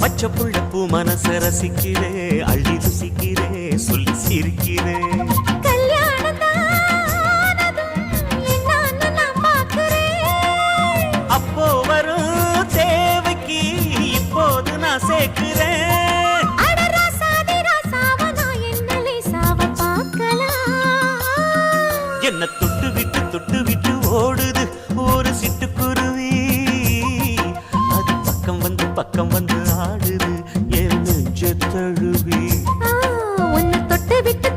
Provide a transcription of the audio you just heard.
பச்சை புள்ள பூ மனச ரசிக்கிறே அள்ளி ருசிக்கிறே சொல்லி சிரிக்கிறே அப்போ வரும் தேவைக்கு இப்போது நான் சேர்க்கிறேன் என்ன தொட்டு விட்டு ஓடுது ஒரு சிட்டுக்குருவி அது பக்கம் வந்து ஆடுது என் நெஞ்ச தழுவி உன்னை தொட்டு விட்டு